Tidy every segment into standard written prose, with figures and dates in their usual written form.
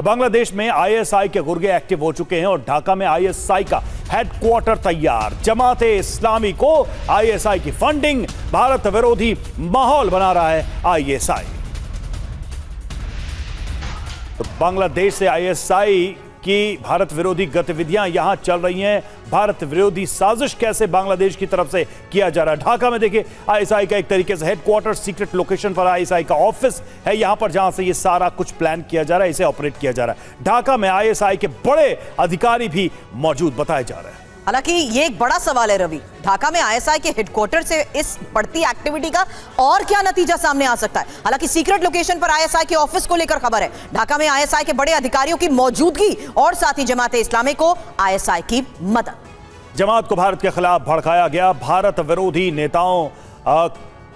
बांग्लादेश में आईएसआई के गुर्गे एक्टिव हो चुके हैं और ढाका में आईएसआई का हेडक्वार्टर तैयार। जमाते इस्लामी को आईएसआई की फंडिंग, भारत विरोधी माहौल बना रहा है आईएसआई। तो बांग्लादेश से आईएसआई की भारत विरोधी गतिविधियां यहां चल रही हैं। भारत विरोधी साजिश कैसे बांग्लादेश की तरफ से किया जा रहा है। ढाका में देखिए आईएसआई का एक तरीके से हेडक्वार्टर, सीक्रेट लोकेशन पर आईएसआई का ऑफिस है यहां पर, जहां से ये सारा कुछ प्लान किया जा रहा है, इसे ऑपरेट किया जा रहा है। ढाका में आईएसआई के बड़े अधिकारी भी मौजूद बताए जा रहे हैं। हालांकि ये एक बड़ा सवाल है रवि, ढाका में आईएसआई के हेडक्वार्टर से इस बढ़ती एक्टिविटी का और क्या नतीजा सामने आ सकता है। हालांकि सीक्रेट लोकेशन पर आईएसआई के ऑफिस को लेकर खबर है, ढाका में आईएसआई के बड़े अधिकारियों की मौजूदगी और साथ ही जमाते इस्लामी को आईएसआई की मदद। जमात को भारत के खिलाफ भड़काया गया, भारत विरोधी नेताओं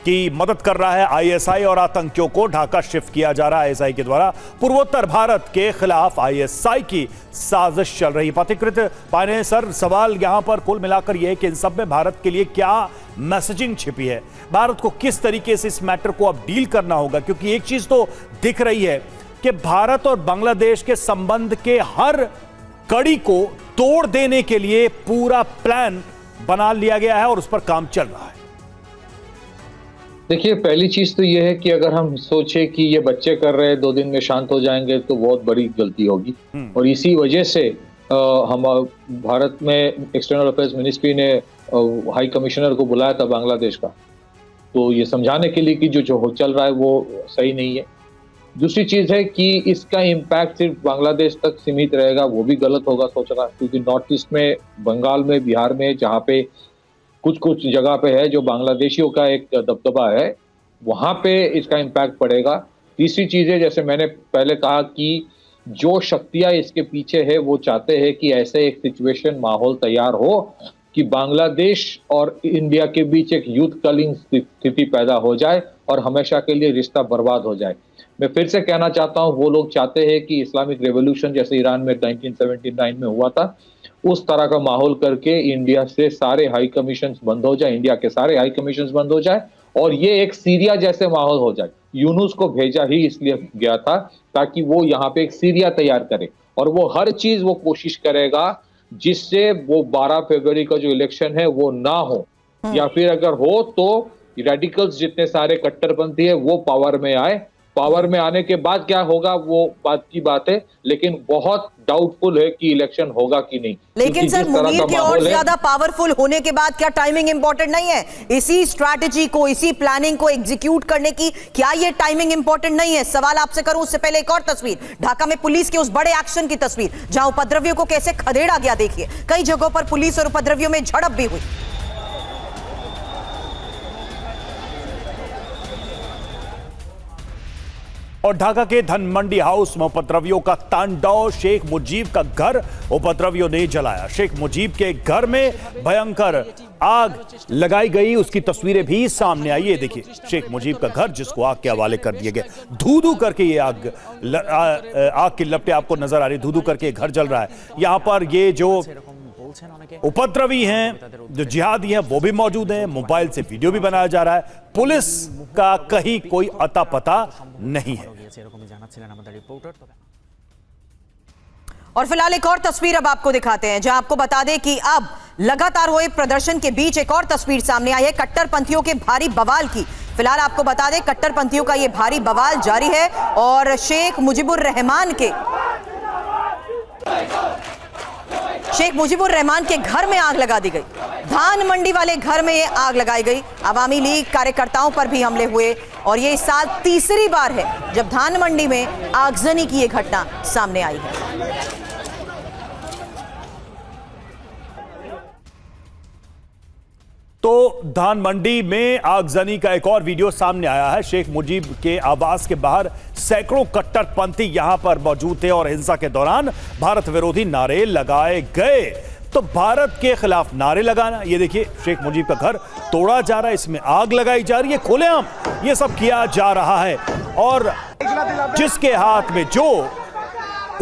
की मदद कर रहा है आईएसआई और आतंकियों को ढाका शिफ्ट किया जा रहा है आईएसआई के द्वारा। पूर्वोत्तर भारत के खिलाफ आईएसआई की साजिश चल रही। पथिकृत पाने सर, सवाल यहां पर कुल मिलाकर यह है कि इन सब में भारत के लिए क्या मैसेजिंग छिपी है, भारत को किस तरीके से इस मैटर को अब डील करना होगा। क्योंकि एक चीज तो दिख रही है कि भारत और बांग्लादेश के संबंध के हर कड़ी को तोड़ देने के लिए पूरा प्लान बना लिया गया है और उस पर काम चल रहा है। देखिए, पहली चीज तो ये है कि अगर हम सोचे कि ये बच्चे कर रहे हैं 2 दिन में शांत हो जाएंगे तो बहुत बड़ी गलती होगी। और इसी वजह से हम भारत में एक्सटर्नल अफेयर्स मिनिस्ट्री ने हाई कमिश्नर को बुलाया था बांग्लादेश का, तो ये समझाने के लिए कि जो चल रहा है वो सही नहीं है। दूसरी चीज है कि इसका इम्पैक्ट सिर्फ बांग्लादेश तक सीमित रहेगा, वो भी गलत होगा सोचना, क्योंकि नॉर्थ ईस्ट में, बंगाल में, बिहार में, जहाँ पे कुछ जगह पे है जो बांग्लादेशियों का एक दबदबा है, वहां पे इसका इम्पैक्ट पड़ेगा। तीसरी चीज है, जैसे मैंने पहले कहा कि जो शक्तियां इसके पीछे है वो चाहते हैं कि ऐसे एक सिचुएशन, माहौल तैयार हो कि बांग्लादेश और इंडिया के बीच एक युद्धकालीन स्थिति पैदा हो जाए और हमेशा के लिए रिश्ता बर्बाद हो जाए। मैं फिर से कहना चाहता हूं, वो लोग चाहते हैं कि इस्लामिक रेवोल्यूशन जैसे ईरान में 1979 में हुआ था, उस तरह का माहौल करके इंडिया से सारे हाई कमीशंस बंद हो जाए, इंडिया के सारे हाई कमीशंस बंद हो जाए और ये एक सीरिया जैसे माहौल हो जाए। यूनुस को भेजा ही इसलिए गया था ताकि वो यहाँ पे एक सीरिया तैयार करे और वो हर चीज वो कोशिश करेगा जिससे वो 12 फरवरी का जो इलेक्शन है वो ना हो, या फिर अगर हो तो रेडिकल्स जितने सारे कट्टरपंथी है वो पावर में आए। पावर में आने के बाद क्या होगा वो बात की बात है, लेकिन बहुत डाउटफुल है कि इलेक्शन होगा कि नहीं। लेकिन सर, मुनीर के और ज्यादा पावरफुल होने के बाद क्या टाइमिंग इंपॉर्टेंट नहीं है? इसी स्ट्रैटेजी को, इसी प्लानिंग को एग्जीक्यूट करने की क्या ये टाइमिंग इंपॉर्टेंट नहीं है? सवाल आपसे करूं उससे पहले एक और तस्वीर, ढाका में पुलिस के उस बड़े एक्शन की तस्वीर जहां उपद्रवियों को कैसे खदेड़ा गया। देखिए, कई जगहों पर पुलिस और उपद्रवियों में झड़प भी हुई। और ढाका के धनमंडी हाउस में उपद्रवियों का तांडव, शेख मुजीब का घर उपद्रवियों ने जलाया। शेख मुजीब के घर में भयंकर आग लगाई गई, उसकी तस्वीरें भी सामने आई। ये देखिए शेख मुजीब का घर जिसको आग के हवाले कर दिया गया। धू धू करके ये आग की लपटें आपको नजर आ रही, धू धू करके घर जल रहा है। यहां पर ये जो उपद्रवी हैं, जो जिहादी हैं, वो भी मौजूद हैं। मोबाइल से वीडियो भी बनाया जा रहा है। पुलिस का कहीं कोई अता पता नहीं है। और फिलहाल एक और तस्वीर अब आपको दिखाते हैं, जहां आपको बता दें कि अब लगातार हुए प्रदर्शन के बीच एक और तस्वीर सामने आई है कट्टरपंथियों के भारी बवाल की। फिलहाल आपको बता दें कट्टरपंथियों का यह भारी बवाल जारी है और शेख मुजीबुर रहमान के घर में आग लगा दी गई। धान मंडी वाले घर में ये आग लगाई गई। अवामी लीग कार्यकर्ताओं पर भी हमले हुए और ये इस साल तीसरी बार है जब धान मंडी में आगजनी की ये घटना सामने आई है। तो धान मंडी में आगजनी का एक और वीडियो सामने आया है। शेख मुजीब के आवास के बाहर सैकड़ों कट्टरपंथी यहां पर मौजूद थे और हिंसा के दौरान भारत विरोधी नारे लगाए गए। तो भारत के खिलाफ नारे लगाना, ये देखिए शेख मुजीब का घर तोड़ा जा रहा है, इसमें आग लगाई जा रही है, खुलेआम ये सब किया जा रहा है और जिसके हाथ में जो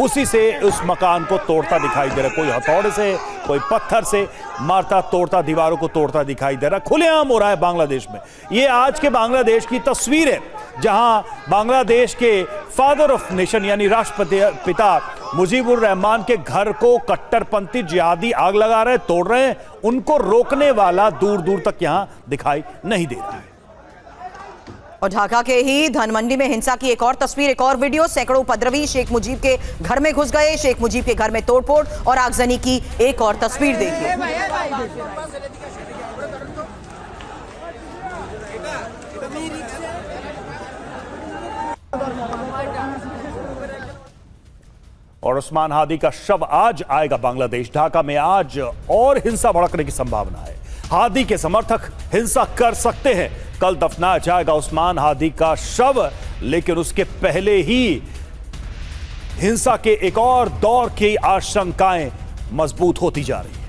उसी से उस मकान को तोड़ता दिखाई दे रहा है। कोई हथौड़े से, कोई पत्थर से मारता तोड़ता, दीवारों को तोड़ता दिखाई दे रहा है। खुलेआम हो रहा है बांग्लादेश में। ये आज के बांग्लादेश की तस्वीर है जहां बांग्लादेश के फादर ऑफ नेशन यानी राष्ट्रपति पिता मुजीबुर रहमान के घर को कट्टरपंथी जिहादी आग लगा रहे, तोड़ रहे हैं। उनको रोकने वाला दूर दूर तक यहां दिखाई नहीं दे रहा है। और ढाका के ही धनमंडी में हिंसा की एक और तस्वीर, एक और वीडियो। सैकड़ों उपद्रवी शेख मुजीब के घर में घुस गए, शेख मुजीब के घर में तोड़फोड़ और आगजनी की एक और तस्वीर देखिए। और उस्मान हादी का शव आज आएगा बांग्लादेश। ढाका में आज और हिंसा भड़कने की संभावना है। हादी के समर्थक हिंसा कर सकते हैं। कल दफनाया जाएगा उस्मान हादी का शव, लेकिन उसके पहले ही हिंसा के एक और दौर की आशंकाएं मजबूत होती जा रही हैं।